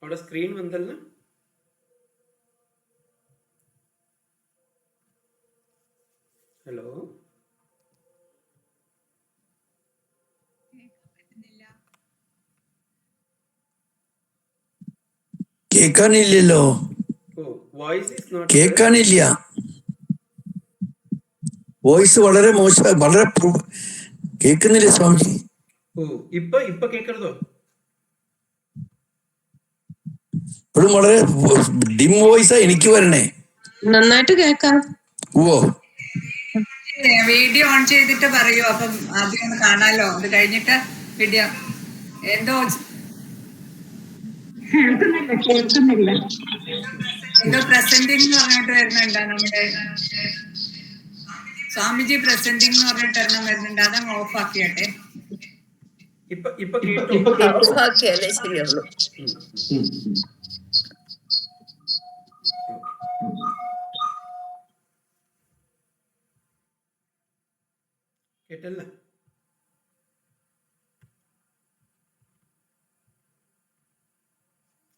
അവിടെ സ്ക്രീൻ വന്നല്ല. ഹലോ, കേൾക്കാനില്ലല്ലോ. വോയിസ് ഈസ് നോട്ട് കേൾക്കാനില്ല. വോയിസ് വളരെ മോശം, വളരെ കേൾക്കുന്നില്ല സ്വാമിജി. ഇപ്പൊ കേൾക്കരുതോ? ഇപ്പോഴും വളരെ ഡിം വോയിസാ എനിക്ക് വരണേ. നന്നായിട്ട് കേൾക്കാം. ഓ, വീഡിയോ ഓൺ ചെയ്തിട്ട് പറയൂ, അപ്പം ആദ്യം ഒന്ന് കാണാലോ. അത് കഴിഞ്ഞിട്ട് വീഡിയോ എന്തോ എന്തോ പ്രസന്റിംഗ് എന്ന് പറഞ്ഞിട്ട് വരുന്നുണ്ട്. നമ്മുടെ സ്വാമിജി പ്രസന്റിംഗ് എന്ന് പറഞ്ഞിട്ട് ഒരെണ്ണം വരുന്നുണ്ട്. അതങ്ങ് ഓഫ് ആക്കിയാട്ടെ. ഇപ്പൊ കേട്ടോ? ഓഫ് ആക്കിയാലേ ശരിയുള്ളൂ. കേട്ടല്ല?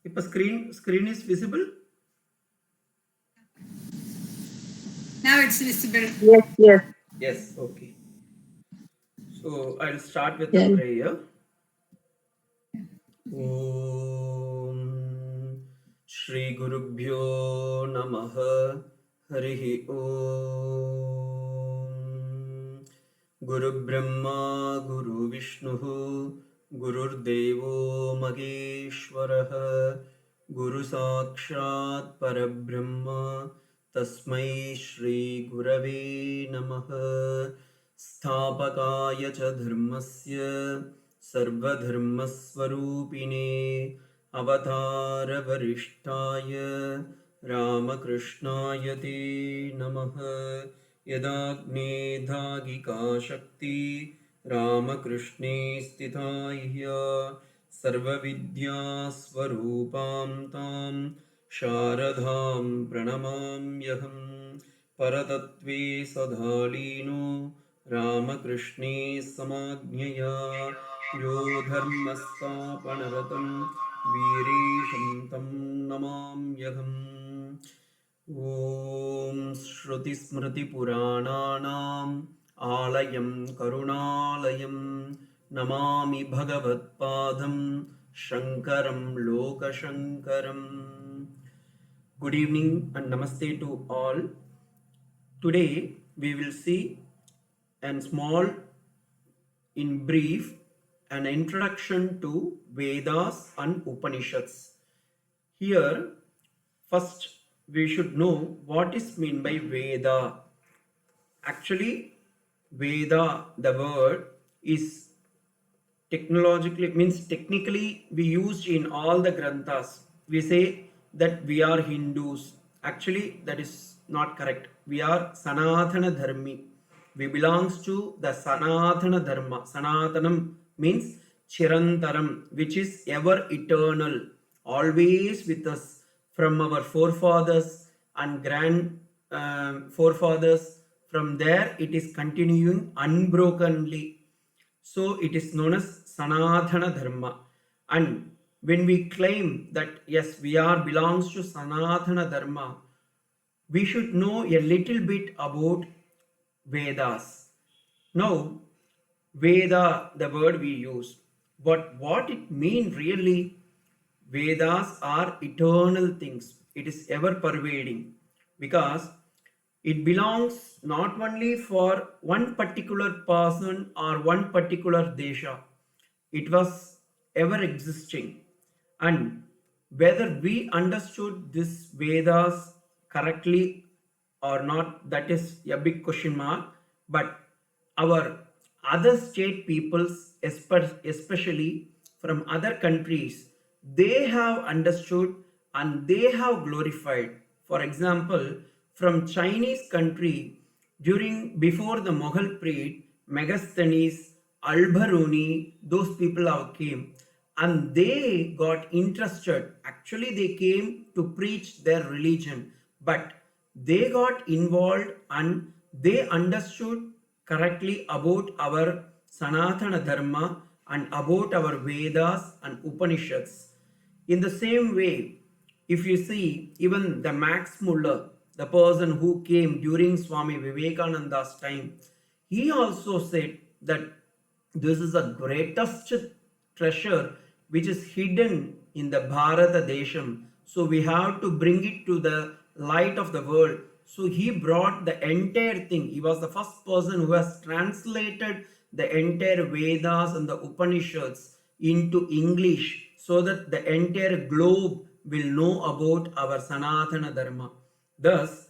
ഇപ്പൊ screen is visible? Now it's visible. Yes, okay. So I'll start with the prayer. Om Shri Gurubhyo Namah Harihi Om Guru Brahma Guru Vishnu Gurur Devo Maheshwaraha Guru Sakshat Parabrahma Tasmai Shri Gurave Namaha Sthapakaya cha dharmasya sarvadharmasvarupine avatara varishtaya ramakrishnaya te namaha yadagne dhagika shakti ramakrishne stithaya sarvavidya swarupam tam sharadham pranamamyaham paratatve sadhalino रामकृष्णे समाज्ञया यो धर्मस्थापनरतं वीरेशं तं नमाम्यहम्। ॐ श्रुतिस्मृतिपुराणानाम् आलयं करुणालयं नमामि भगवत्पादं शङ्करं लोकशङ्करम्। Good evening and namaste to all. Today we will see and small, in brief, an introduction to Vedas and Upanishads. Here, first we should know what is meant by Veda. Actually, Veda, the word, is technically we used in all the granthas. We say that we are Hindus. Actually, that is not correct. We are Sanatana Dharmi. We belongs to the Sanatana Dharma. Sanatanam means Chirantaram, which is ever eternal, always with us from our forefathers and grand forefathers. From there, it is continuing unbrokenly. So it is known as Sanatana Dharma. And when we claim that yes, we are belongs to Sanatana Dharma, we should know a little bit about Vedas. Now, Veda, the word we use, but what it means really, Vedas are eternal things. It is ever pervading because it belongs not only for one particular person or one particular desha. It was ever existing. And whether we understood this Vedas correctly or not, that is a big question mark. But our other state peoples, especially from other countries, they have understood and they have glorified. For example, from Chinese country, before the Mughal period, Megasthenes, Alberuni, those people have came and they got interested. Actually, they came to preach their religion, but they got involved and they understood correctly about our Sanatana Dharma and about our Vedas and Upanishads. In the same way, if you see even the Max Muller, the person who came during Swami Vivekananda's time, he also said that this is the greatest treasure which is hidden in the Bharata Desham. So we have to bring it to the light of the world. So he brought the entire thing. He was the first person who has translated the entire Vedas and the Upanishads into English so that the entire globe will know about our Sanatana Dharma. Thus,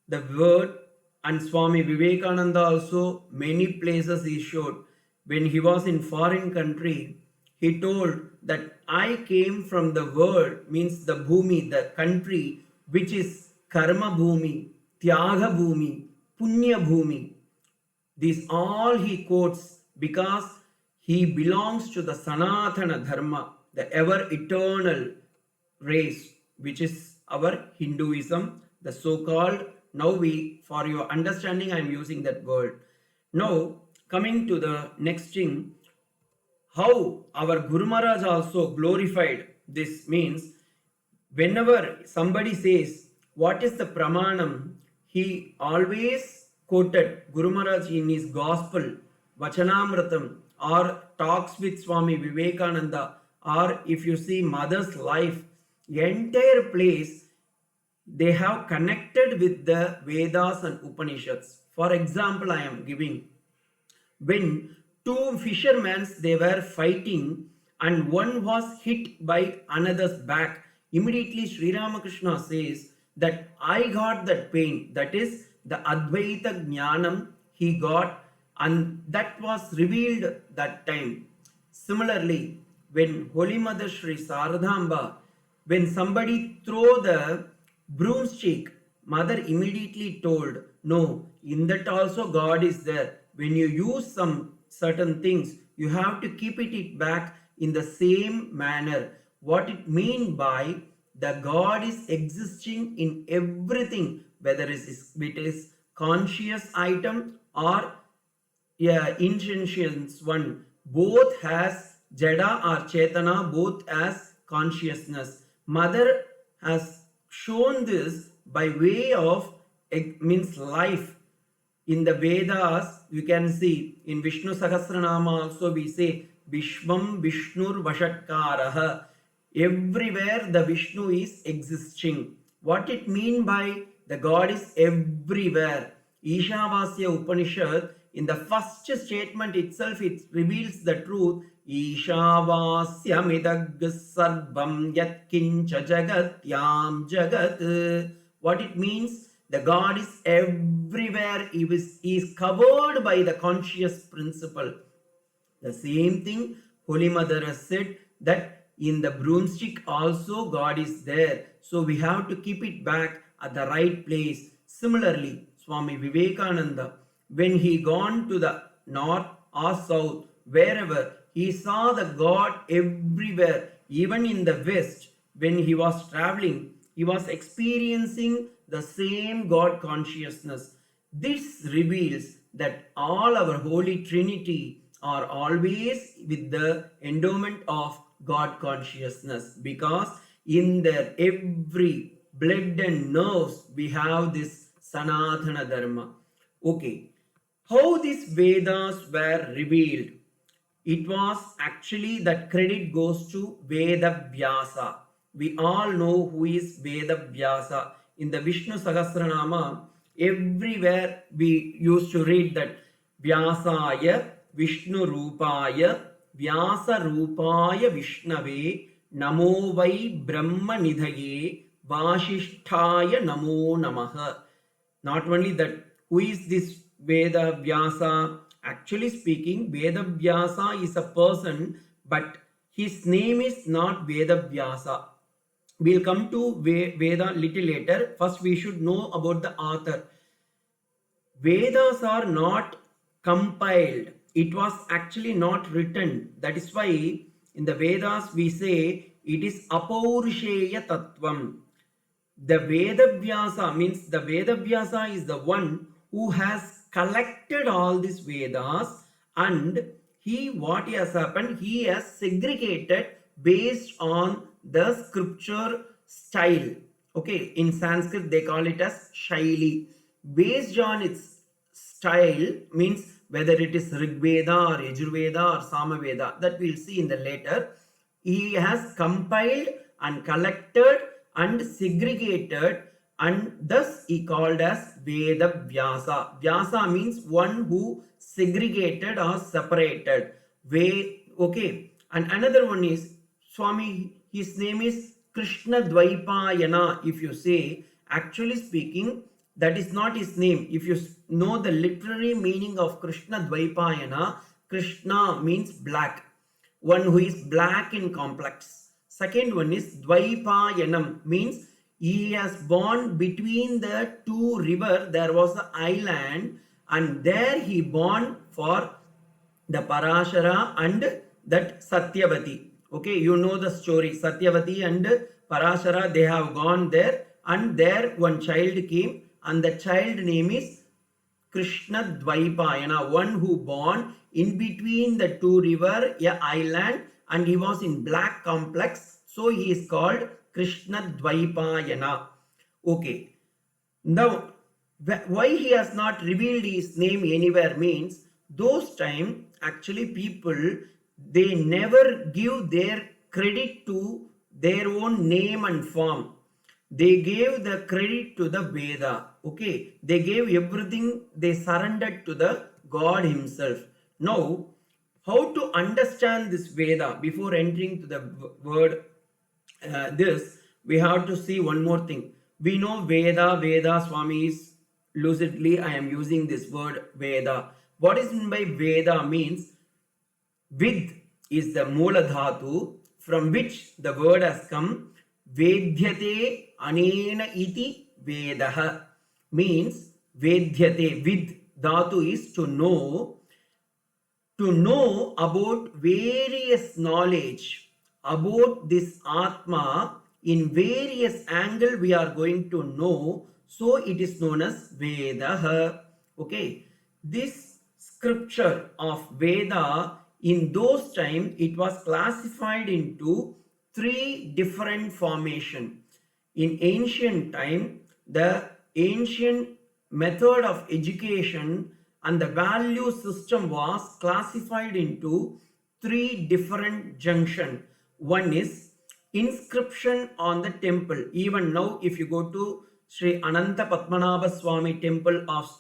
the word, and Swami Vivekananda also many places he showed. When he was in foreign country, he told that I came from the world, means the bhumi, the country which is karma bhumi, tyaga bhumi, punya bhumi. These all he quotes because he belongs to the Sanatana Dharma, the ever eternal race, which is our Hinduism, the so-called. Now we, for your understanding, I am using that word. Now coming to the next thing, how our Guru Maharaj also glorified this means whenever somebody says what is the pramanam, he always quoted Guru Maharaj in his gospel, Vachanamratam, or talks with Swami Vivekananda, or if you see mother's life, entire place they have connected with the Vedas and Upanishads. For example, I am giving when two fishermen they were fighting and one was hit by another's back, immediately Sri Ramakrishna says that I got that pain, that is the Advaita Jnanam he got, and that was revealed that time. Similarly, when Holy Mother Sri Saradhamba, when somebody throw the broomstick, mother immediately told, no, in that also God is there. When you use some certain things, you have to keep it back in the same manner. What it mean by the God is existing in everything, whether it is conscious item or intentions one, both has jada or chetana, both as consciousness. Mother has shown this by way of means life. In the Vedas you can see in Vishnu Sahasranama also we say Vishvam Vishnur Vashatkaraha. Everywhere the Vishnu is existing. What it mean by the God is everywhere? Ishavasya Upanishad, in the first statement itself, it reveals the truth. Ishavasya midag sarvam yat kincha jagat yam jagat. What it means? The God is everywhere. He is covered by the conscious principle. The same thing Holy Mother has said that in the broomstick also God is there. So we have to keep it back at the right place. Similarly, Swami Vivekananda, when he gone to the north or south, wherever, he saw the God everywhere. Even in the west, when he was traveling, he was experiencing the same God consciousness. This reveals that all our Holy Trinity are always with the endowment of God consciousness, because in their every blood and nerves we have this Sanatana Dharma. Okay, how these Vedas were revealed? It was actually that credit goes to Veda Vyasa. We all know who is Veda Vyasa. In the Vishnu Sahasranama, everywhere we used to read that Vyasaya Vishnu Rupaya Vyasa Rupaya Vishnave Namo Vai Brahma Nidhaye Vashishtaya Namo Namaha. Not only that, who is this Veda Vyasa? Actually speaking, Veda Vyasa is a person, but his name is not Veda Vyasa. We'll come to Veda little later. First, we should know about the author. Vedas are not compiled. It was actually not written. That is why in the Vedas we say it is Apaurisheya Tattvam. The Vedavyasa means the Vedavyasa is the one who has collected all these Vedas, and what has happened, he has segregated based on the scripture style. Okay, in Sanskrit they call it as shaili. Based on its style, means whether it is Rig Veda or Yajurveda or Samaveda, that we'll see in the later. He has compiled and collected and segregated, and thus he called as Veda Vyasa. Vyasa means one who segregated or separated. Okay. And another one is Swami, his name is Krishna Dvaipayana. If you say, actually speaking, that is not his name. If you know the literary meaning of Krishna Dvaipayana, Krishna means black, one who is black in complex. Second one is Dvaipayanam, means he has born between the two rivers. There was an island, and there he born for the Parashara and that Satyavati. Okay, you know the story. Satyavati and Parashara, they have gone there, and there one child came, and the child name is Krishna Dvaipayana, one who born in between the two river, a island, and he was in black complex, so he is called Krishna Dvaipayana. Okay. Now, why he has not revealed his name anywhere means, those time actually people, they never give their credit to their own name and form. They gave the credit to the Veda. Okay, they gave everything, they surrendered to the God himself. Now, how to understand this Veda before entering to the word this, we have to see one more thing. We know Veda, Swami is lucidly, I am using this word Veda. What is meant by Veda means, Vid is the Mula Dhatu from which the word has come. Vedhyate anena iti Vedaha means Vedhyate. Vid Dhatu is to know about various knowledge about this Atma in various angle we are going to know, so it is known as Vedaha. Okay, this scripture of Veda, in those time it was classified into three different formation. In ancient time, the ancient method of education and the value system was classified into three different junction. One is inscription on the temple. Even now, if you go to Sri Ananta Padmanabha Swami temple of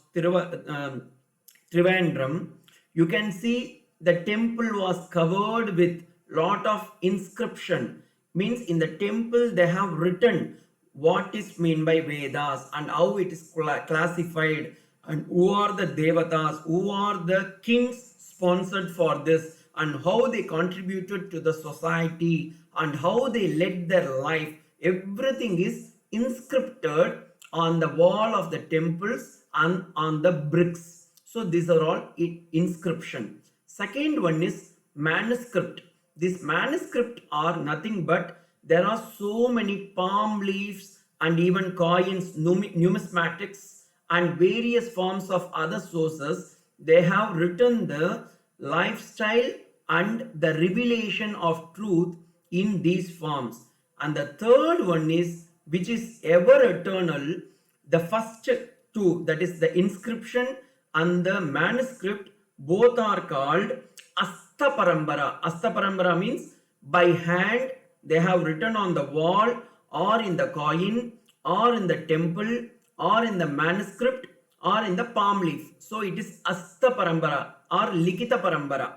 Trivandrum, you can see the temple was covered with lot of inscription. Means in the temple they have written what is meant by Vedas and how it is classified, and who are the devatas, who are the kings sponsored for this, and how they contributed to the society, and how they led their life. Everything is inscripted on the wall of the temples and on the bricks. So these are all inscription. Second one is manuscript. This manuscript are nothing but, there are so many palm leaves and even coins, numismatics, and various forms of other sources. They have written the lifestyle and the revelation of truth in these forms. And the third one is, which is ever eternal, the first two, that is the inscription and the manuscript, both are called Asta Parambara. Asta Parambara means by hand they have written on the wall or in the coin or in the temple or in the manuscript or in the palm leaf. So it is Asta Parambara or Likita Parambara.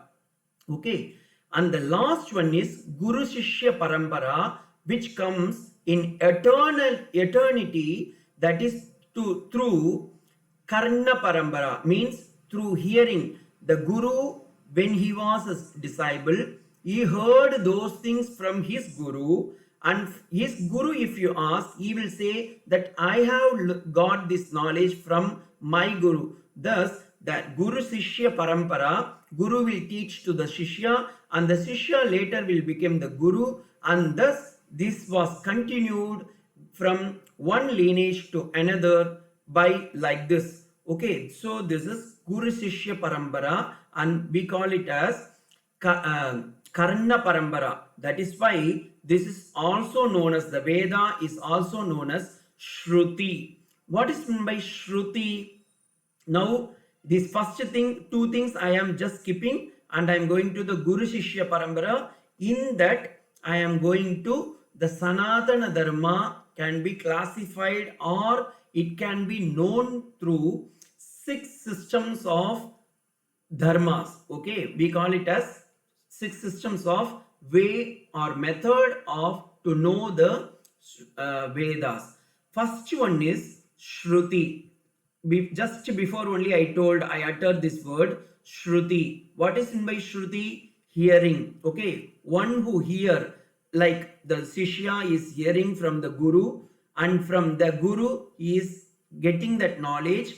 Okay. And the last one is Guru Shishya Parambara, which comes in eternity, that is through Karna Parambara, means through hearing. The Guru, when he was a disciple, he heard those things from his Guru, and his Guru, if you ask, he will say that I have got this knowledge from my Guru. Thus, that Guru Shishya Parampara, Guru will teach to the Shishya, and the Shishya later will become the Guru, and thus this was continued from one lineage to another by like this. Okay, so this is Guru Shishya Parampara, and we call it as Karna Parambara. That is why this is also known as the Veda is also known as Shruti. What is meant by Shruti? Now, this first thing, two things I am just skipping, and I am going to the Guru Shishya Parambara. In that, I am going to the Sanatana Dharma can be classified or it can be known through 6 systems of dharmas. Okay, we call it as 6 systems of way or method of to know the Vedas. First one is Shruti. Just before only I told, I uttered this word Shruti. What is meant by Shruti? Hearing. Okay, one who hear, like the Shishya is hearing from the Guru, and from the Guru he is getting that knowledge,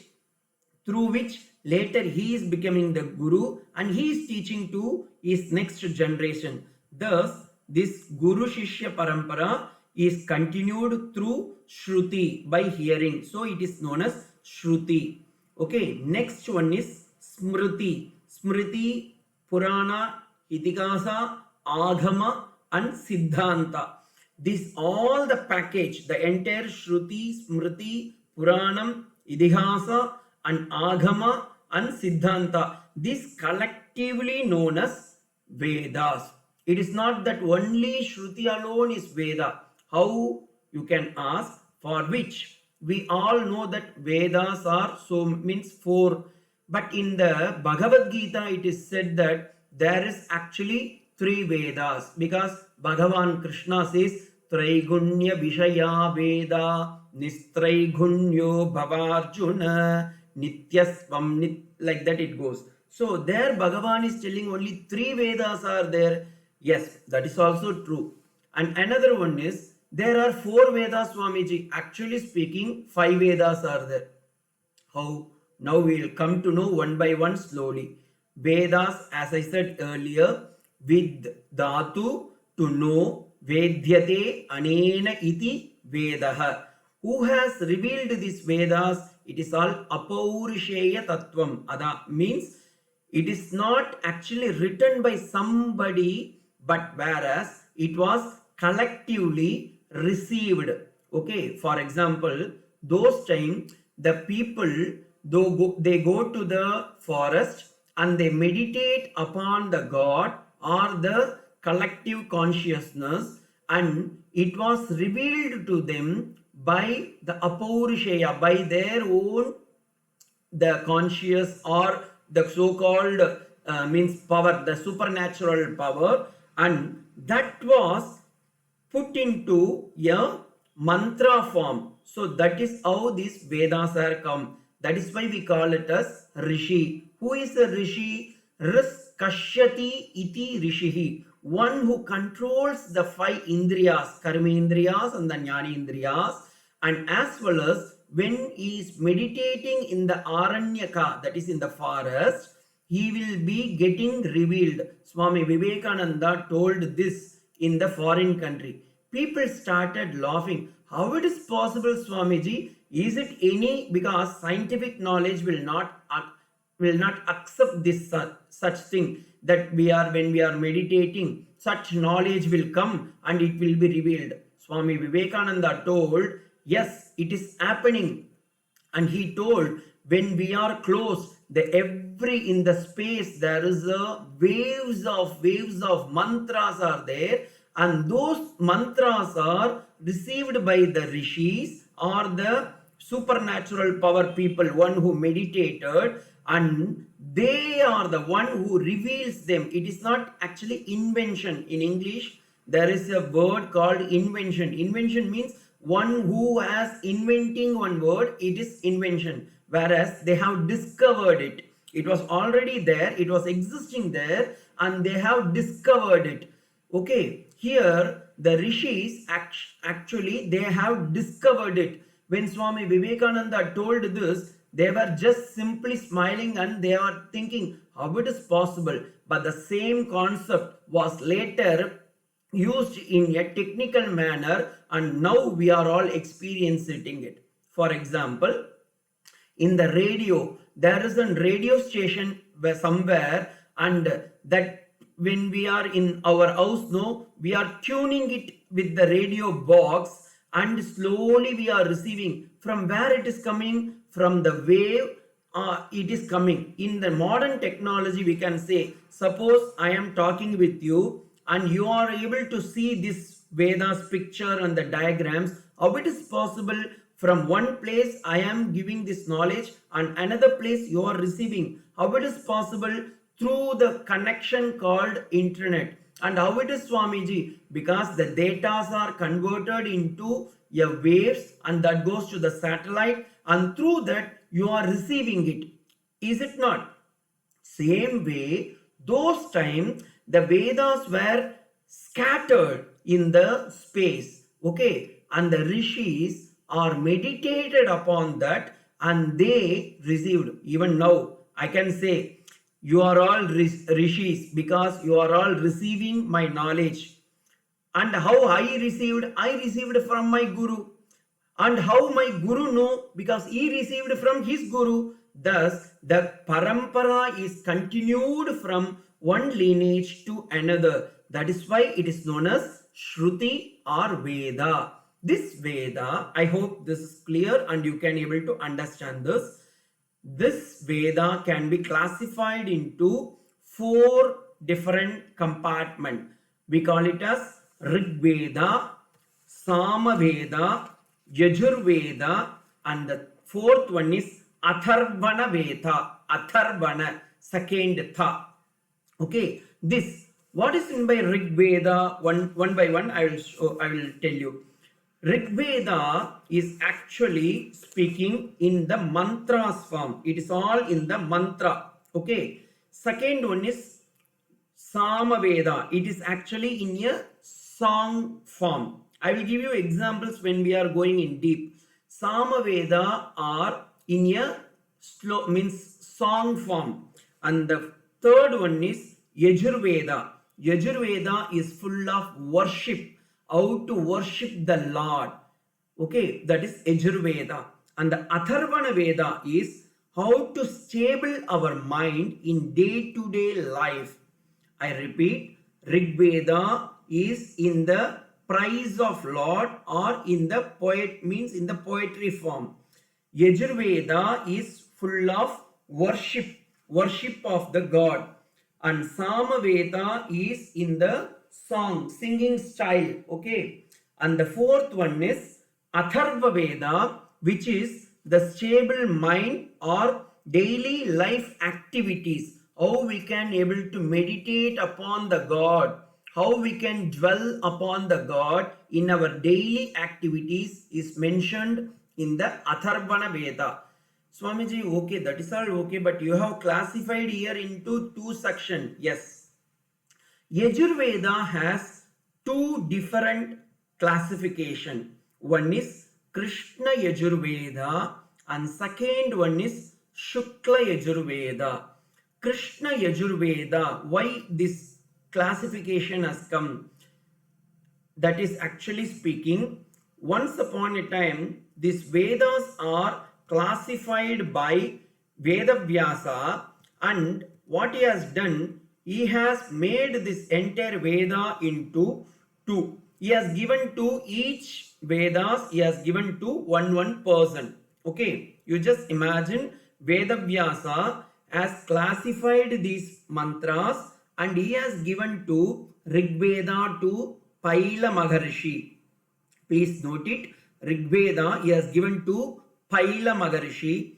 through which later he is becoming the Guru and he is teaching to his next generation. Thus, this Guru Shishya Parampara is continued through Shruti, by hearing. So it is known as Shruti. Okay, next one is Smriti. Smriti, Purana, Itikasa, Agama and Siddhanta. This all the package, the entire Shruti, Smriti, Puranam, Idihasa and Agama and Siddhanta, this collectively known as Vedas. It is not that only Shruti alone is Veda. How, you can ask, for which we all know that Vedas are so means 4. But in the Bhagavad Gita it is said that there is actually 3 Vedas, because Bhagavan Krishna says Traigunya Vishaya Veda Nistraigunyo Bhavarjuna Nityasvam, like that it goes. So there Bhagavan is telling only 3 Vedas are there. Yes, that is also true. And another one is there are 4 Vedas, Swamiji. Actually speaking, 5 Vedas are there. How? Now we will come to know one by one slowly. Vedas, as I said earlier, with dhatu, to know, Vedyate anena iti Vedaha. Who has revealed these Vedas? It is all Apaurisheya Tattvam. Ada means it is not actually written by somebody, but whereas it was collectively received. Okay, for example, those time the people, they go to the forest and they meditate upon the God or the collective consciousness, and it was revealed to them by the Apaurisheya, by their own the conscious or the so-called means power, the supernatural power, and that was put into a mantra form. So that is how these Vedas are come. That is why we call it as Rishi. Who is a Rishi? Ris Kashyati iti Rishihi. One who controls the 5 Indriyas, Karmendriyas and the Jnanendriyas, and as well as when he is meditating in the Aranyaka, that is in the forest, he will be getting revealed. Swami Vivekananda told this in the foreign country. People started laughing. How it is possible, Swamiji? Is it any, because scientific knowledge will not accept this such thing, that when we are meditating, such knowledge will come and it will be revealed. Swami Vivekananda told, yes, it is happening. And he told, when we are close, in the space there is a waves of mantras are there, and those mantras are received by the rishis or the supernatural power people, one who meditated, and they are the one who reveals them. It is not actually invention. In English, there is a word called invention. Invention means one who has inventing one word, it is invention. Whereas they have discovered it. It was already there, it was existing there, and they have discovered it. Okay, here the rishis actually they have discovered it. When Swami Vivekananda told this, they were just simply smiling and they are thinking how it is possible. But the same concept was later used in a technical manner, and now we are all experiencing it. For example, in the radio, there is a radio station where somewhere, and that when we are in our house, no, we are tuning it with the radio box, and slowly we are receiving from where it is coming, from the wave. It is coming in the modern technology. We can say, suppose I am talking with you and you are able to see this Vedas picture and the diagrams. How it is possible from one place I am giving this knowledge and another place you are receiving? How it is possible? Through the connection called internet. And how it is, Swamiji? Because the data are converted into a waves, and that goes to the satellite, and through that you are receiving it. Is it not? Same way, those times the Vedas were scattered in the space, okay, and the rishis are meditated upon that, and they received. Even now I can say you are all rishis because you are all receiving my knowledge. And how I received from my guru. And how my guru know? Because he received from his guru. Thus the parampara is continued from one lineage to another. That is why it is known as Shruti or Veda. This Veda, I hope this is clear and you can able to understand this. This Veda can be classified into 4 different compartments. We call it as Rig Veda, Sama Veda, Yajur Veda, and the 4th one is Atharvana Veda. Atharvana, second Tha. Okay, this, what is in by Rig Veda? One by one I will tell you. Rig Veda is actually speaking in the mantras form. It is all in the mantra. Okay. Second one is Sama Veda. It is actually in a song form. I will give you examples when we are going in deep. Sama Veda are in a slow, means song form. And the third one is Yajur Veda. Yajur Veda is full of worship. How to worship the Lord. Okay, that is Yajur Veda. And the Atharvana Veda is how to stable our mind in day-to-day life. I repeat, Rig Veda is in the praise of Lord or in the poet, means in the poetry form. Yajur Veda is full of worship of the God. And Sama Veda is in the song, singing style. Okay. And the 4th one is Atharva Veda, which is the stable mind or daily life activities. How we can able to meditate upon the God. How we can dwell upon the God in our daily activities is mentioned in the Atharvana Veda. Swamiji, okay, that is all okay, but you have classified here into 2 sections. Yes. Yajur Veda has 2 different classification. One is Krishna Yajur Veda and second one is Shukla Yajur Veda. Krishna Yajur Veda, why this classification has come? That is actually speaking, once upon a time, these Vedas are classified by Vedavyasa, and what he has done, he has made this entire Veda into 2. He has given to each Vedas, he has given to one person. Okay, you just imagine Vedavyasa has classified these mantras and he has given to Rig Veda to Paila Maharishi. Please note it. Rig Veda he has given to Paila Maharishi.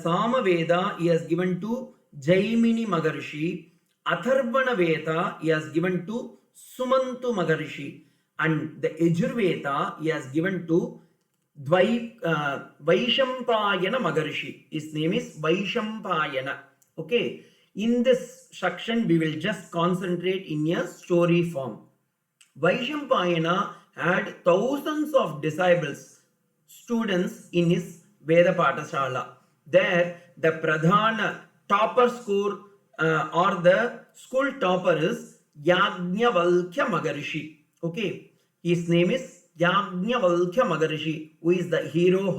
Sama Veda he has given to Jaimini Maharishi. Atharvana Veda he has given to Sumantu Maharishi. And the Yajur Veda he has given to Vaishampayana Maharishi. His name is Vaishampayana. Okay. In this section, we will just concentrate in a story form. Vaishampayana had thousands of disciples, students in his Veda Patashala. There, the Pradhana topper score or the school topper is Yajnavalkya Maharishi. Okay, his name is Yajnavalkya Maharishi, who is the hero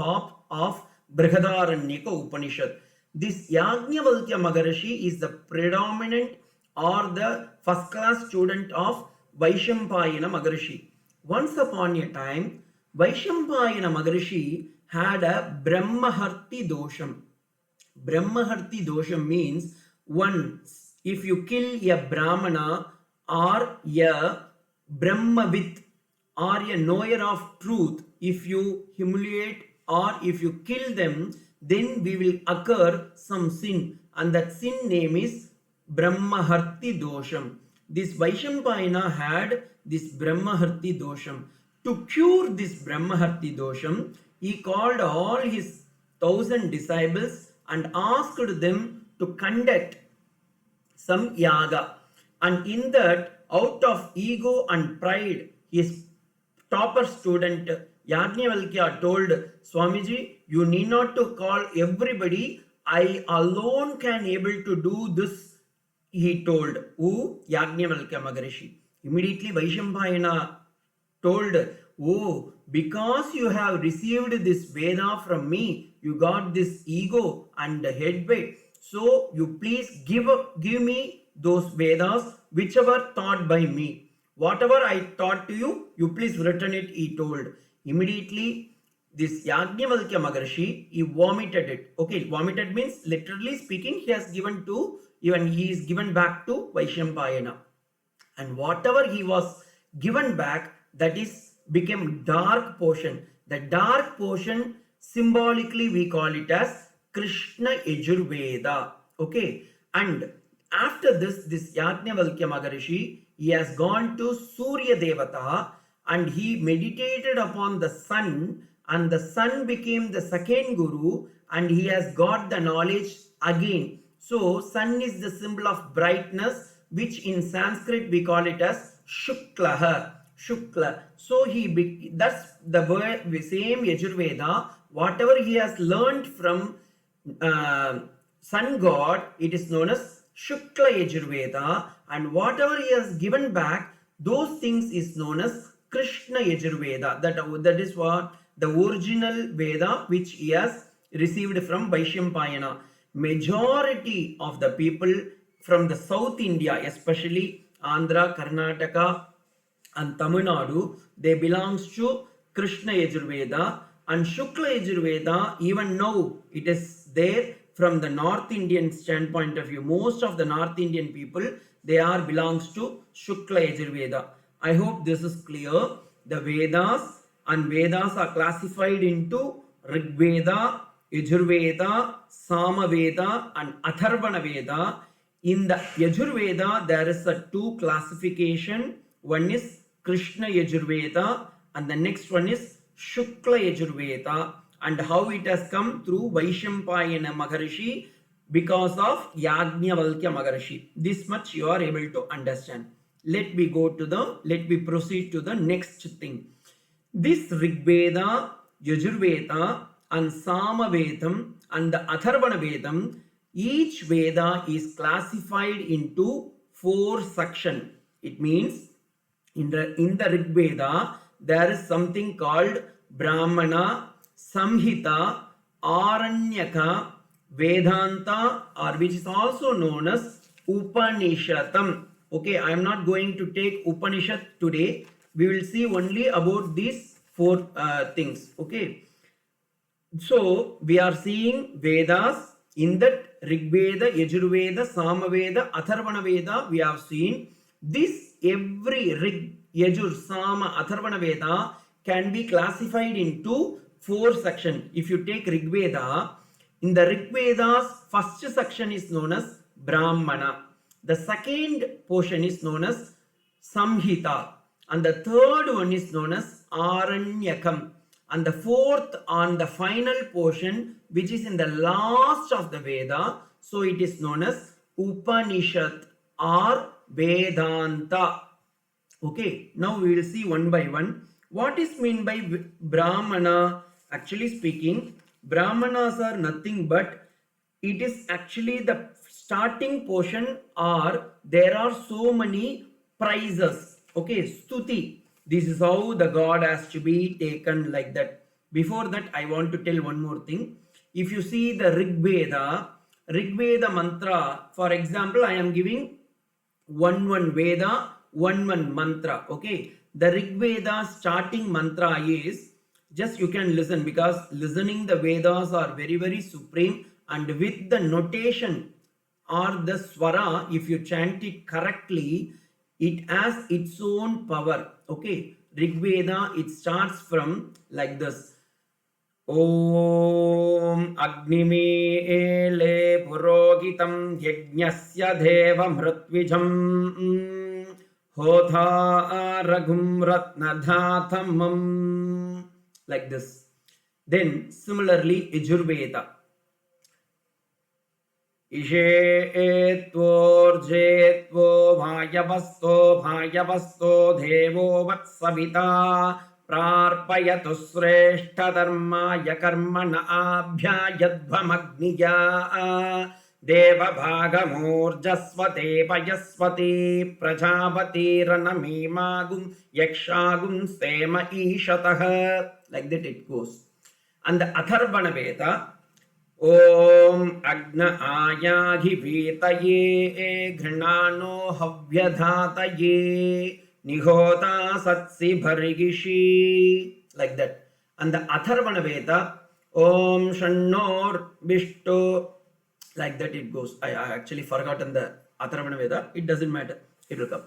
of Brihadaranyaka Upanishad. This Yajnavalkya Maharishi is the predominant or the first class student of Vaishampayana Maharishi. Once upon a time, Vaishampayana Maharishi had a Brahmaharti dosham. Brahmaharti dosham means one, if you kill a Brahmana or a Brahmavit or a knower of truth, if you humiliate or if you kill them, then we will occur some sin, and that sin name is Brahmaharti dosham. This Vaishampayana had this Brahmaharti dosham. To cure this Brahmaharti dosham, he called all his 1,000 disciples and asked them to conduct some yaga. And in that, out of ego and pride, his topper student Yajnavalkya told Swamiji, you need not to call everybody. I alone can able to do this, he told. Who? Yajnavalkya Maharishi. Immediately Vaishampayana told, oh, because you have received this Veda from me, you got this ego and headway. So you please give me those Vedas, whichever taught by me. Whatever I taught to you, you please return it, he told. Immediately, this Yajnavalkya Maharishi, he vomited it. Okay, vomited means literally speaking, he has given to, even he is given back to Vaishampayana. And whatever he was given back, that is became dark portion. The dark portion, symbolically we call it as Krishna Yajurveda. Okay, and after this Yajnavalkya Maharishi, he has gone to Surya Devata and he meditated upon the sun, and the sun became the second guru, and he has got the knowledge again. So sun is the symbol of brightness, which in Sanskrit we call it as Shuklaha. Shukla. So that's the word, the same Yajurveda, whatever he has learned from sun god, it is known as Shukla Yajurveda, and whatever he has given back, those things is known as Krishna Yajurveda. That is what the original Veda which he has received from Vaishampayana. Majority of the people from the South India, especially Andhra, Karnataka and Tamil Nadu, they belongs to Krishna Yajurveda, and Shukla Yajurveda, even now it is there from the North Indian standpoint of view. Most of the North Indian people, they are belongs to Shukla Yajurveda. I hope this is clear. The Vedas are classified into Rig Veda, Yajurveda, Samaveda and Atharvana Veda. In the Yajurveda, there is a two classification. One is Krishna Yajurveda and the next one is Shukla Yajurveda, and how it has come through Vaishampayana Maharishi because of Yajnavalkya Maharishi. This much you are able to understand. Let me proceed to the next thing. This Rigveda, Yajurveda and Samavedam and the Atharvana Vedam, each Veda is classified into 4 sections. It means in the Rigveda, there is something called Brahmana, Samhita, Aranyaka, Vedanta, or which is also known as Upanishatam. Okay, I am not going to take Upanishad today. We will see only about these 4 things. Okay. So, we are seeing Vedas. In that Rigveda, Yajurveda, Samaveda, Atharvana Veda, we have seen this. Every Rig, Yajur, Sama, Atharvana Veda can be classified into 4 sections. If you take Rigveda, in the Rigveda's first section is known as Brahmana. The second portion is known as Samhita. And the third one is known as Aranyakam. And the fourth and the final portion, which is in the last of the Veda, so it is known as Upanishad or Vedanta. Okay, now we will see one by one. What is meant by Brahmana? Actually speaking, Brahmanas are nothing but it is actually the starting portion, or there are so many prizes. Okay, Stuti. This is how the God has to be taken like that. Before that, I want to tell one more thing. If you see the Rig Veda mantra, for example, I am giving one Veda, one mantra. Okay, the Rig Veda starting mantra is, just you can listen, because listening the Vedas are very supreme, and with the notation or the swara, if you chant it correctly, it has its own power. Okay, Rig Veda, it starts from like this. ॐ अग्निमीले पुरोहितं यज्ञस्य देवमृत्विजम् होता रघुं रत्नधातमम्, like this. Then similarly Yajurveda, इषेत्वोर्जेत्वो भायवस्तो देवो वत्सविता प्रार्पयतु श्रेष्ठधर्माय कर्मण आभ्यायध्वमग्निया देवभागमूर्जस्वते पयस्वती प्रजापतिरनमीमागुं यक्षागुं सेम ईशतः. Like that it goes. And the Atharvana Veda, ॐ अग्न आयाघिवीतये घृणानो हव्यधातये निहोता सत्सि भर्गिषि, like that. And the Atharvana Veda, ॐ षण्णोर विष्टो, like that it goes. I actually forgotten the Atharvana Veda. It doesn't matter. It will come.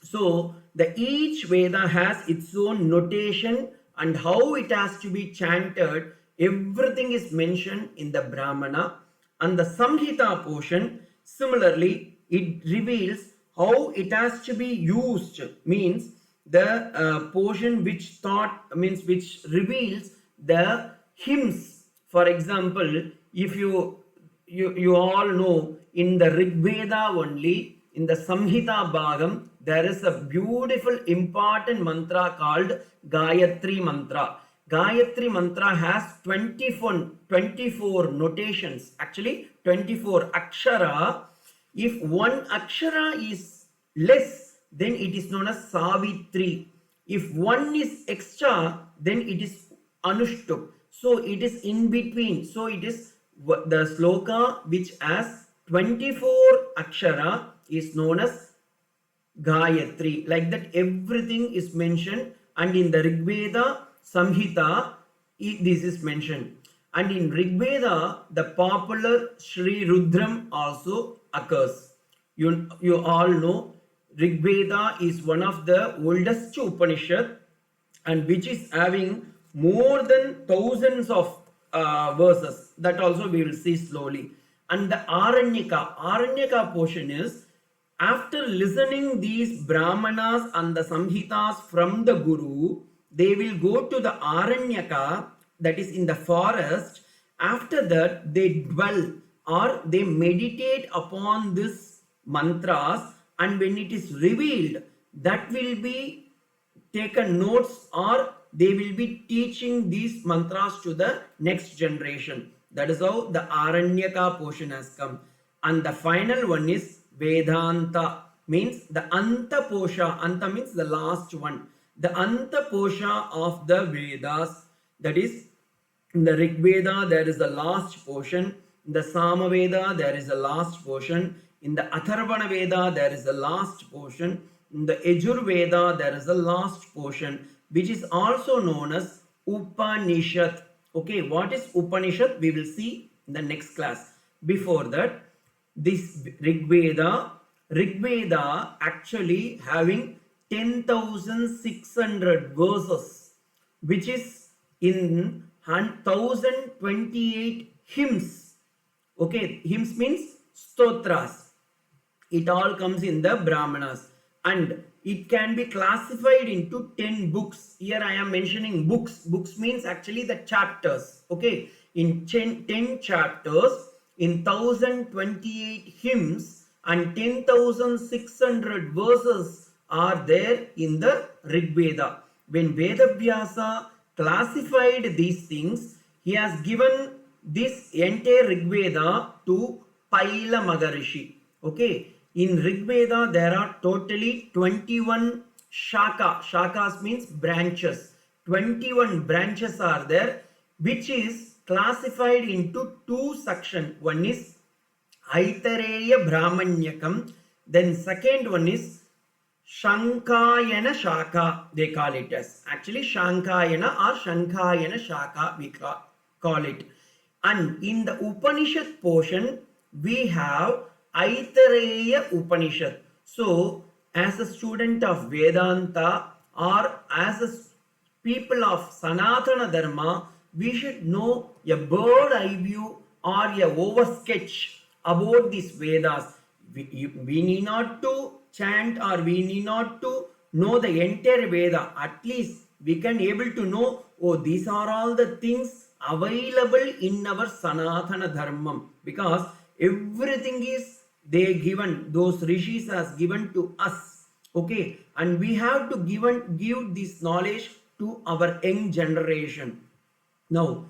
So the each Veda has its own notation and how it has to be chanted. Everything is mentioned in the Brahmana. And the Samhita portion, similarly, it reveals how it has to be used, means the portion which which reveals the hymns. For example, if you all know, in the Rig Veda only, in the Samhita Bhagam, there is a beautiful important mantra called Gayatri Mantra. Gayatri Mantra has 24 notations, actually 24 akshara. If one akshara is less, then it is known as Savitri. If one is extra, then it is Anushtup. So it is in between. So it is the sloka which has 24 akshara is known as Gayatri. Like that, everything is mentioned. And in the Rig Veda Samhita, this is mentioned. And in Rig Veda, the popular Sri Rudram also occurs. You all know Rig Veda is one of the oldest Upanishad, and which is having more than thousands of verses. That also we will see slowly. And the Aranyaka portion is, after listening these Brahmanas and the Samhitas from the Guru, they will go to the Aranyaka, that is in the forest. After that, they dwell or they meditate upon this mantras, and when it is revealed, that will be taken notes, or they will be teaching these mantras to the next generation. That is how the Aranyaka portion has come. And the final one is Vedanta, means the Anta Posha. Anta means the last one. The Anta Posha of the Vedas, that is, in the Rig Veda there is the last portion, in the Sama Veda there is the last portion, in the Atharvana Veda there is the last portion, in the Yajur Veda there is the last portion, which is also known as Upanishad. Okay, what is Upanishad? We will see in the next class. Before that, this Rig Veda actually having 10,600 verses, which is in 1028 hymns. Okay, hymns means stotras. It all comes in the Brahmanas, and it can be classified into 10 books. Here I am mentioning books. Books means actually the chapters. Okay, in 10 chapters, in 1028 hymns, and 10,600 verses are there in the Rig Veda. When Vedavyasa classified these things, he has given this entire Rig Veda to Paila Magarishi. Okay, in Rig Veda there are totally 21 shaka. Shakas means branches. 21 branches are there, which is classified into two sections. One is Aitareya Brahmanyakam, Then second one is Shankayana Shaka, they call it as. Actually, Shankayana or Shankayana Shaka, we call it. And in the Upanishad portion, we have Aitareya Upanishad. So, as a student of Vedanta or as a people of Sanatana Dharma, we should know a bird eye view or a oversketch about these Vedas. We need not to chant or we need not to know the entire Veda. At least we can able to know, oh, these are all the things available in our Sanatana Dharma, because everything is they given, those rishis has given to us. Okay, and we have to give this knowledge to our young generation. Now,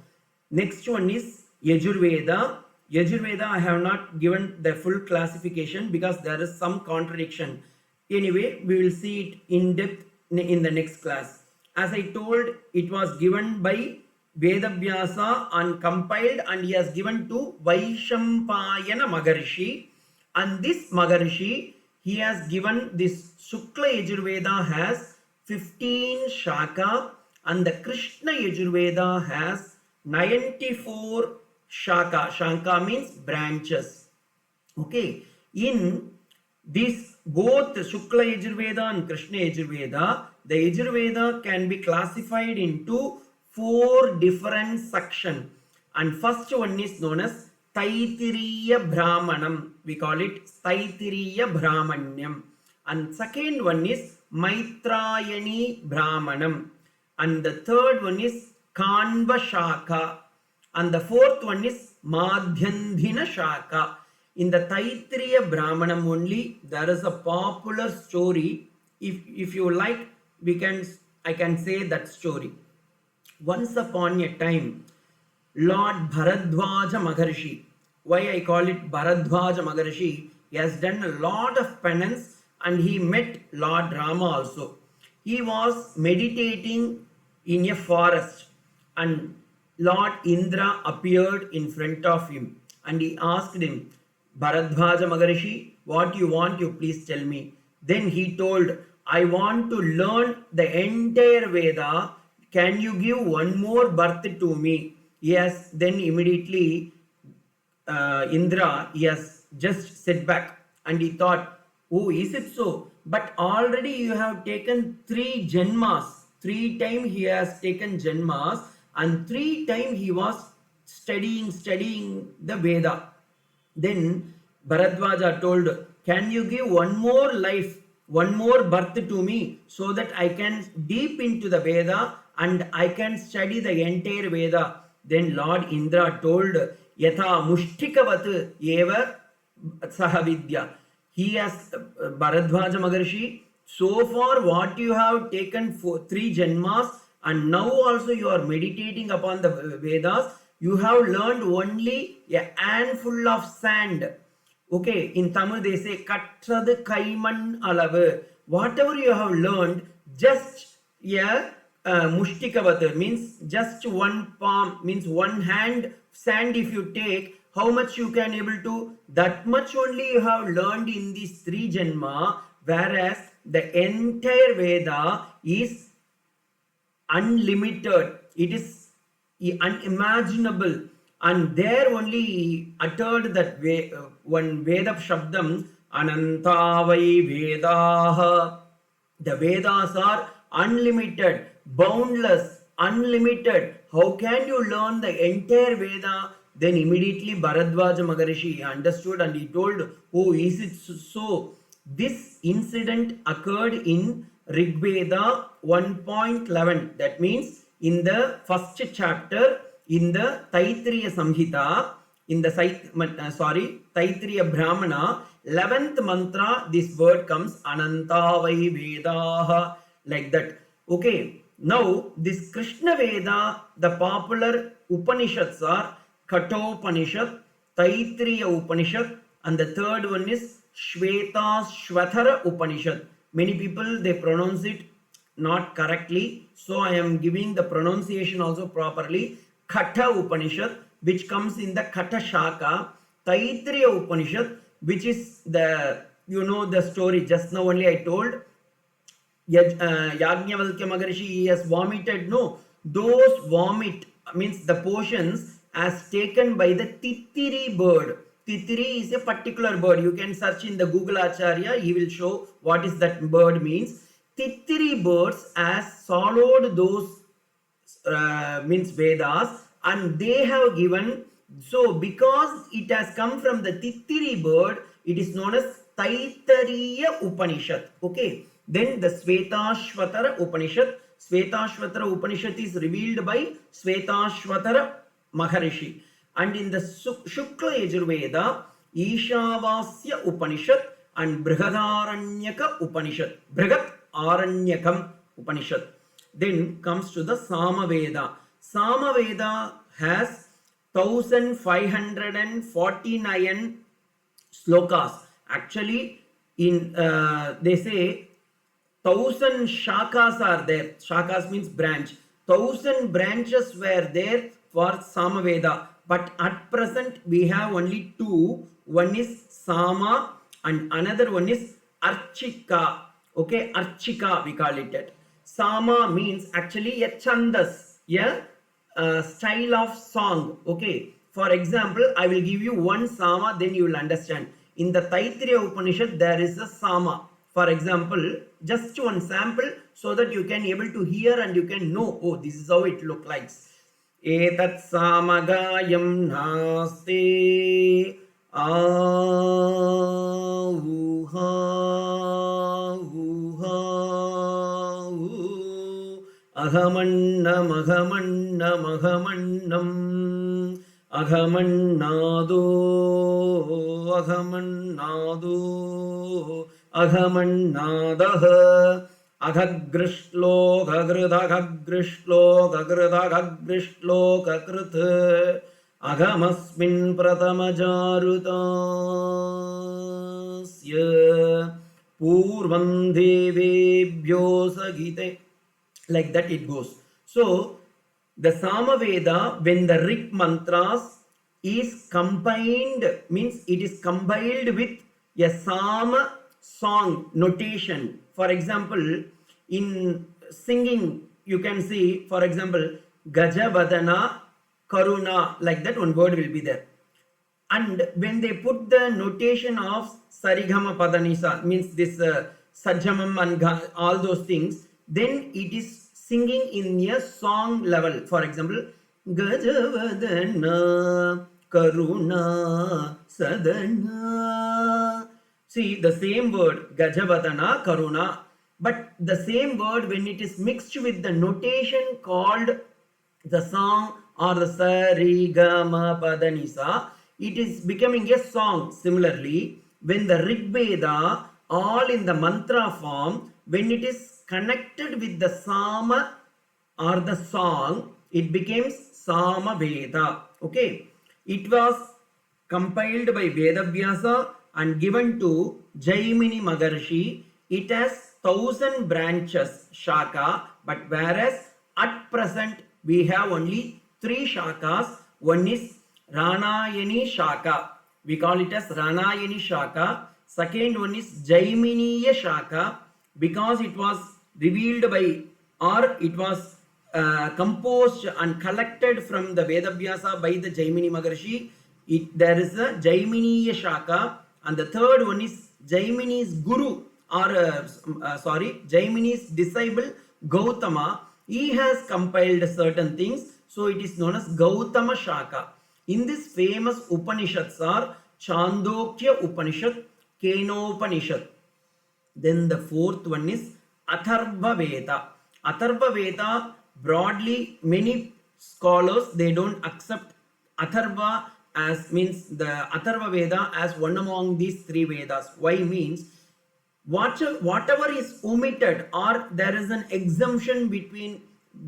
next one is Yajurveda. Yajurveda, I have not given the full classification because there is some contradiction. Anyway, we will see it in depth in the next class. As I told, it was given by Vedavyasa and compiled, and he has given to Vaishampayana Magarshi. And this Magarshi, he has given this Shukla Yajurveda has 15 Shaka, and the Krishna Yajurveda has 94 Shaka. Shaka means branches. Okay. In this both Shukla Yajurveda and Krishna Yajurveda, the Yajurveda can be classified into 4 different sections. And first one is known as Taitiriya Brahmanam. We call it Taitiriya Brahmanyam. And second one is Maitrayani Brahmanam. And the third one is Kanva Shaka. And the fourth one is Madhyandhina Shaka. In the Taitriya Brahmanam only, there is a popular story. If you like, I can say that story. Once upon a time, Lord Bharadwaja Maharshi, why I call it Bharadwaja Maharshi, he has done a lot of penance and he met Lord Rama also. He was meditating in a forest and Lord Indra appeared in front of him and he asked him, Bharadwaja Maharshi, what you want, you please tell me. Then he told, I want to learn the entire Veda. Can you give one more birth to me? Yes, then immediately Indra, yes, just sat back and he thought, oh, is it so? But already you have taken 3 janmas. 3 times he has taken janmas and 3 times he was studying the Veda. Then Bharadwaja told, can you give one more life, one more birth to me so that I can deep into the Veda and I can study the entire Veda. Then Lord Indra told, Yatha Mushthikavat eva sahavidya. He has, Bharadwaja Maharshi, so far what you have taken for 3 janmas and now also you are meditating upon the Vedas, you have learned only a handful of sand. Okay, in Tamil they say, Kattradu Kaiman Alavu. Whatever you have learned, just a Mushtikavath means just one palm, means one hand sand if you take, how much you can able to, that much only you have learned in these 3 janma, whereas the entire Veda is unlimited. It is unimaginable. And there only he uttered that one Veda Shabdam, Anantavai Vedaha. The Vedas are unlimited, boundless, unlimited. How can you learn the entire Veda? Then immediately Bharadwaja Maharshi understood and he told, oh, is it so? This incident occurred in Rig Veda 1.11. That means in the first chapter, in the Taitriya Samhita, in the Taitriya Brahmana, 11th mantra, this word comes Anantavai Vedaha, like that. Okay, now this Krishna Veda, the popular Upanishads are Kathopanishad, Taitriya Upanishad, and the third one is Shvetashvatara Upanishad. Many people, they pronounce it not correctly, so I am giving the pronunciation also properly. Katha Upanishad, which comes in the Katha Shaka, Taitriya Upanishad, which is the you know the story. Just now only I told Yajnavalkya Maharishi, he has vomited. No, those vomit means the portions as taken by the Titiri bird. Titiri is a particular bird. You can search in the Google Acharya. He will show what is that bird means. Titiri birds as swallowed those means Vedas, and they have given, so because it has come from the Titiri bird, it is known as Taittiriya Upanishad. Okay, then the Svetashvatara Upanishad. Svetashvatara Upanishad is revealed by Svetashvatara Maharishi, and in the Shukla Yajurveda, Ishavasya Upanishad and Brihadaranyaka Upanishad, Brihat Aranyakam Upanishad. Then comes to the Samaveda. Samaveda has 1549 slokas. Actually, in they say 1000 shakas are there. Shakas means branch. 1000 branches were there for Samaveda. But at present we have only two. One is Sama and another one is Archika. Okay, Archika we call it. Sama means actually a chandas, a style of song. Okay, for example, I will give you one Sama, then you will understand. In the Taittiriya Upanishad, there is a Sama. For example, just one sample so that you can able to hear and you can know, oh, this is how it look like. Etat samagayam naste Ahamannam ahamannam ahamannam ahamannado ahamannado ahamannadah aghagrishlo aghagrishlo aghagrishlo aghagrith agamasmin pratamajarutasya purvam devebhyo sagite. Like that it goes. So the Samaveda, when the Rig mantras is combined, means it is combined with a Sama song notation. For example, in singing you can see, for example, Gajavadana Karuna, like that one word will be there. And when they put the notation of Sarigama Padanisa, means this Sajamam and all those things, then it is singing in a song level. For example, Gajavadana Karuna Sadana. See, the same word, Gajavadana Karuna, but the same word when it is mixed with the notation called the song or the Sarigama Padanisa, it is becoming a song. Similarly, when the Rig Veda, all in the mantra form, when it is connected with the Sama or the song, it becomes Sama Veda. Okay, it was compiled by Vedavyasa and given to Jaimini Maharishi. It has 1000 branches, Shaka, but whereas at present we have only 3 Shakas. One is Ranayani Shaka, we call it as Ranayani Shaka. Second one is Jaiminiya Shaka, because it was revealed by, or it was composed and collected from the Vedavyasa by the Jaimini Maharishi. There is a Jaiminiya Shaka, and the third one is Jaimini's Guru, or Jaimini's disciple Gautama. He has compiled certain things, so it is known as Gautama Shaka. In this famous Upanishads are Chandogya Upanishad, Kenopanishad. Then the fourth one is Atharva Veda. Atharva Veda, broadly many scholars, they don't accept Atharva as, means the Atharva Veda as one among these 3 Vedas. Why? Means whatever is omitted, or there is an exemption between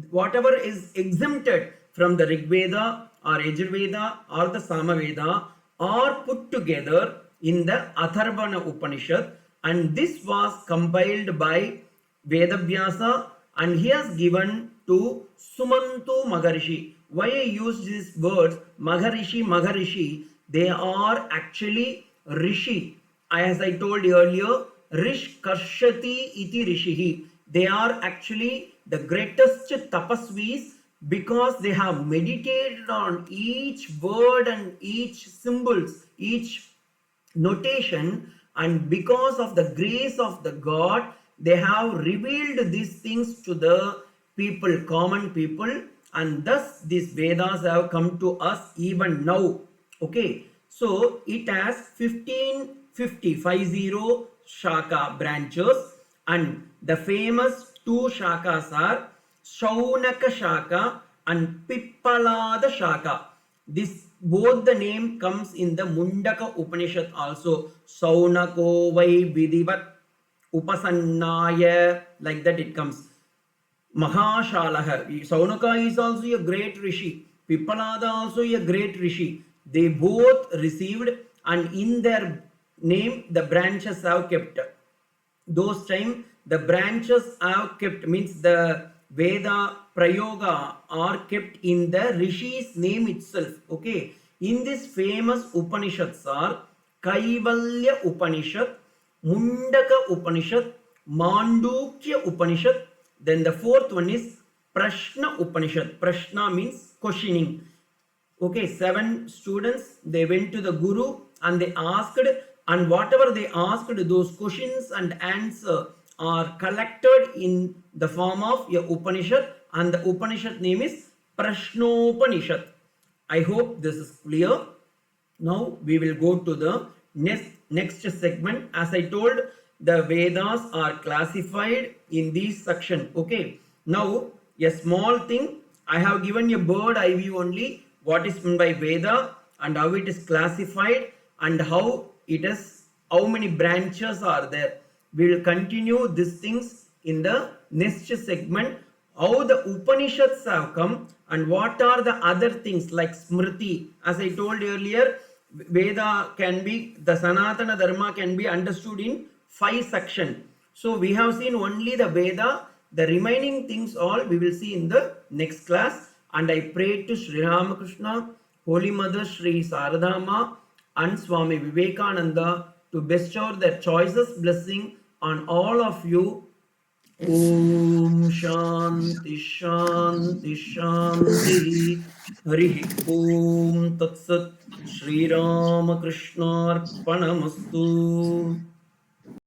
whatever is exempted from the Rig Veda or Yajurveda or the Samaveda, are put together in the Atharvana Upanishad, and this was compiled by Vedavyasa and he has given to Sumanto Maharishi. Why I use these words Maharishi? They are actually Rishi. as I told earlier, Rish Karshati iti Rishihi. They are actually the greatest tapasvis because they have meditated on each word and each symbols, each notation, and because of the grace of the God, they have revealed these things to the people, common people, and thus these Vedas have come to us even now. Okay, so it has 50 shaka branches, and the famous two shakas are Shaunaka Shaka and Pippalada Shaka. This both the name comes in the Mundaka Upanishad also. Saunako vai vidivat upasannaya, like that it comes. Mahashalaha. Saunaka is also a great rishi. Pippalada also a great rishi. They both received, and in their name the branches have kept. Those time the branches are kept, means the Veda Prayoga are kept in the Rishi's name itself. Okay. In this famous Upanishads are Kaivalya Upanishad, Mundaka Upanishad, Mandukya Upanishad. Then the fourth one is Prashna Upanishad. Prashna means questioning. Okay, 7 students, they went to the guru and they asked, and whatever they asked, those questions and answer are collected in the form of a Upanishad, and the Upanishad name is Prashnopanishad. I hope this is clear. Now we will go to the next segment. As I told, the Vedas are classified in this section. Okay. Now a small thing. I have given a bird eye view only. What is meant by Veda and how it is classified and how it is, how many branches are there. We will continue these things in the next segment. How the Upanishads have come and what are the other things like Smriti. As I told earlier, Veda can be, the Sanatana Dharma can be understood in 5 sections. So we have seen only the Veda. The remaining things all we will see in the next class. And I pray to Sri Ramakrishna, Holy Mother Sri Saradama and Swami Vivekananda to bestow their choicest blessing on all of you. Om Shanti Shanti Shanti. Hari Om Tat Sat. Shri Ramakrishna Arpanamastu.